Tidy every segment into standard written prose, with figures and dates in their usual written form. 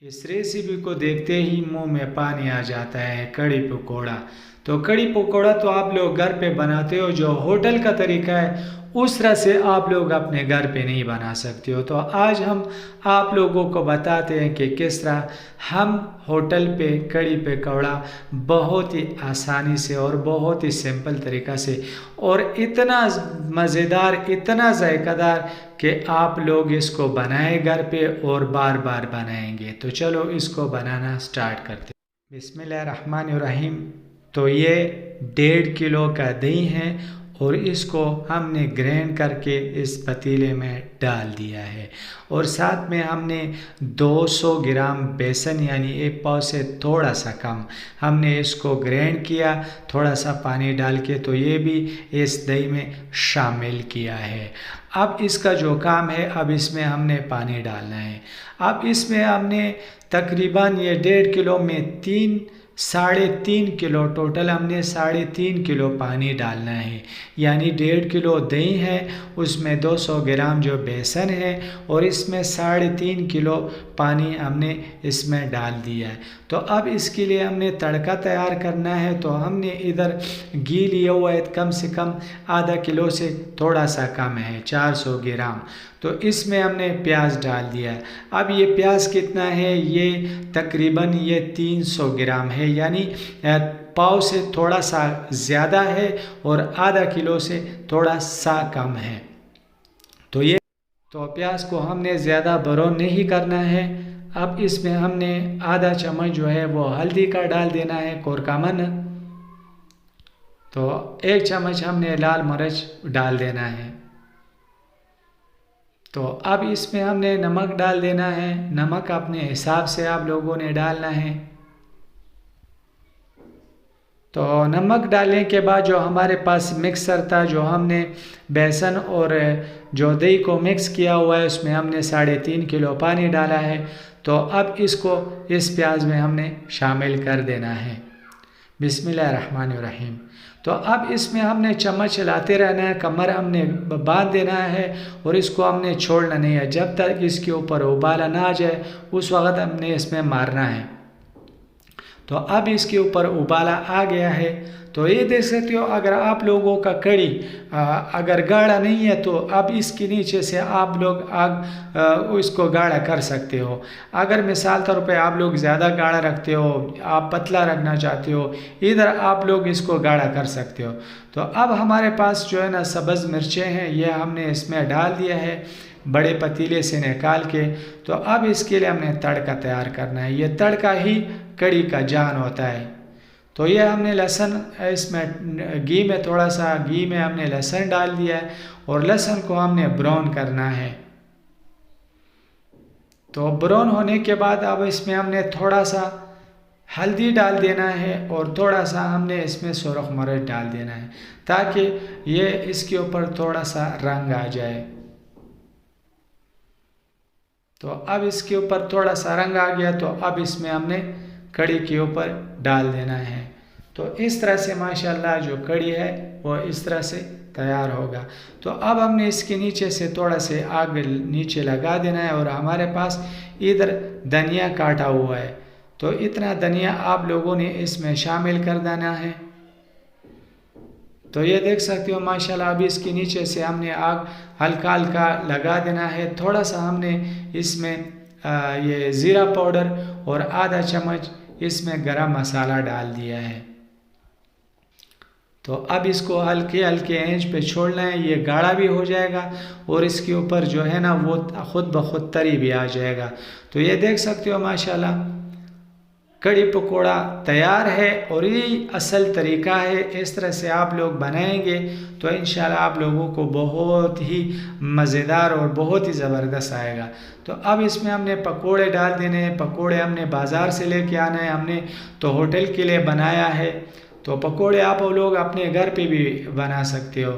इस रेसिपी को देखते ही मुंह में पानी आ जाता है। कड़ी पकौड़ा। तो कड़ी पकौड़ा तो आप लोग घर पे बनाते हो, जो होटल का तरीका है उस तरह से आप लोग अपने घर पे नहीं बना सकते हो। तो आज हम आप लोगों को बताते हैं कि किस तरह हम होटल पे कड़ी पकौड़ा बहुत ही आसानी से और बहुत ही सिंपल तरीका से और इतना मज़ेदार, इतना जायकादार कि आप लोग इसको बनाएं घर पे और बार बार बनाएंगे। तो चलो इसको बनाना स्टार्ट करते हैं। बिस्मिल्लाहिर्रहमानिर्रहीम। तो ये 1.5 किलो का दही है और इसको हमने ग्राइंड करके इस पतीले में डाल दिया है और साथ में हमने 200 ग्राम बेसन यानी 1 पाव से थोड़ा सा कम हमने इसको ग्राइंड किया थोड़ा सा पानी डाल के। तो ये भी इस दही में शामिल किया है। अब इसका जो काम है, अब इसमें हमने पानी डालना है। अब इसमें हमने तकरीबन ये 1.5 किलो में 3.5 किलो टोटल हमने 3.5 किलो पानी डालना है। यानी 1.5 किलो दही है, उसमें 200 ग्राम जो बेसन है और इसमें 3.5 किलो पानी हमने इसमें डाल दिया है। तो अब इसके लिए हमने तड़का तैयार करना है। तो हमने इधर घी लिया हुआ है, कम से कम आधा किलो से थोड़ा सा कम है, 400 ग्राम। तो इसमें हमने प्याज डाल दिया है। अब ये प्याज कितना है, ये तकरीबन ये 300 ग्राम है, यानी पाव से थोड़ा सा ज़्यादा है और आधा किलो से थोड़ा सा कम है। तो प्याज को हमने ज़्यादा ब्राउन नहीं करना है। अब इसमें हमने आधा चम्मच जो है वो हल्दी का डाल देना है, कोरकामन। तो 1 चम्मच हमने लाल मिर्च डाल देना है। तो अब इसमें हमने नमक डाल देना है। नमक अपने हिसाब से आप लोगों ने डालना है। तो नमक डालने के बाद जो हमारे पास मिक्सर था, जो हमने बेसन और जो दही को मिक्स किया हुआ है, उसमें हमने 3.5 किलो पानी डाला है। तो अब इसको इस प्याज में हमने शामिल कर देना है। बिस्मिल्लाहिर्रहमानिर्रहीम। तो अब इसमें हमने चम्मच चलाते रहना है, कमर हमने बांध देना है और इसको हमने छोड़ना नहीं है जब तक इसके ऊपर उबाला ना आ जाए, उस वक्त हमने इसमें मारना है। तो अब इसके ऊपर उबाला आ गया है। तो ये देख सकते हो, अगर आप लोगों का कड़ी अगर गाढ़ा नहीं है तो अब इसके नीचे से आप लोग इसको गाढ़ा कर सकते हो। अगर मिसाल तौर पे आप लोग ज़्यादा गाढ़ा रखते हो, आप पतला रखना चाहते हो, इधर आप लोग इसको गाढ़ा कर सकते हो। तो अब हमारे पास जो है ना सब्ज़ मिर्चें हैं, ये हमने इसमें डाल दिया है बड़े पतीले से निकाल के। तो अब इसके लिए हमने तड़का तैयार करना है। ये तड़का ही कड़ी का जान होता है। तो ये हमने लहसुन इसमें घी में थोड़ा सा घी में हमने लहसुन डाल दिया है और लहसुन को हमने ब्राउन करना है। तो ब्राउन होने के बाद अब इसमें हमने थोड़ा सा हल्दी डाल देना है और थोड़ा सा हमने इसमें सुरख मिर्च डाल देना है ताकि ये इसके ऊपर थोड़ा सा रंग आ जाए। तो अब इसके ऊपर थोड़ा सा रंग आ गया, तो अब इसमें हमने कड़ी के ऊपर डाल देना है। तो इस तरह से माशाल्लाह जो कड़ी है वो इस तरह से तैयार होगा। तो अब हमने इसके नीचे से थोड़ा से आग नीचे लगा देना है और हमारे पास इधर धनिया काटा हुआ है, तो इतना धनिया आप लोगों ने इसमें शामिल कर देना है। तो ये देख सकते हो माशाल्लाह। अभी इसके नीचे से हमने आग हल्का हल्का लगा देना है। थोड़ा सा हमने इसमें ये ज़ीरा पाउडर और आधा चम्मच इसमें गरम मसाला डाल दिया है। तो अब इसको हल्के हल्के आंच पे छोड़ना है, ये गाढ़ा भी हो जाएगा और इसके ऊपर जो है ना वो खुद ब खुद तरी भी आ जाएगा। तो ये देख सकते हो माशाल्लाह कड़ी पकोड़ा तैयार है और ये असल तरीका है। इस तरह से आप लोग बनाएंगे तो इंशाल्लाह आप लोगों को बहुत ही मज़ेदार और बहुत ही ज़बरदस्त आएगा। तो अब इसमें हमने पकोड़े डाल देने हैं। पकोड़े हमने बाज़ार से लेके आना है, हमने तो होटल के लिए बनाया है। तो पकोड़े आप लोग अपने घर पे भी बना सकते हो।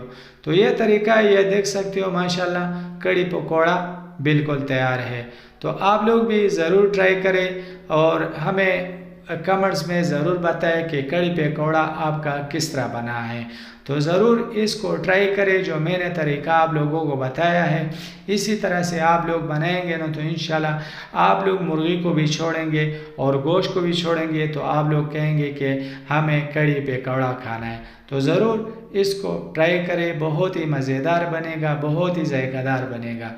तो ये तरीका है, ये देख सकते हो माशाल्लाह कड़ी पकोड़ा बिल्कुल तैयार है। तो आप लोग भी ज़रूर ट्राई करें और हमें कमेंट्स में ज़रूर बताएं कि कड़ी पकौड़ा आपका किस तरह बना है। तो ज़रूर इसको ट्राई करें, जो मैंने तरीका आप लोगों को बताया है इसी तरह से आप लोग बनाएंगे ना, तो इंशाल्लाह आप लोग मुर्गी को भी छोड़ेंगे और गोश्त को भी छोड़ेंगे, तो आप लोग कहेंगे कि हमें कड़ी पकौड़ा खाना है। तो ज़रूर इसको ट्राई करें, बहुत ही मज़ेदार बनेगा, बहुत ही जायकादार बनेगा।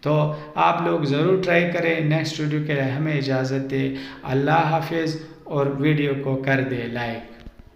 तो आप लोग ज़रूर ट्राई करें। नेक्स्ट वीडियो के लिए हमें इजाज़त दें। अल्लाह हाफिज़ और वीडियो को कर दे लाइक।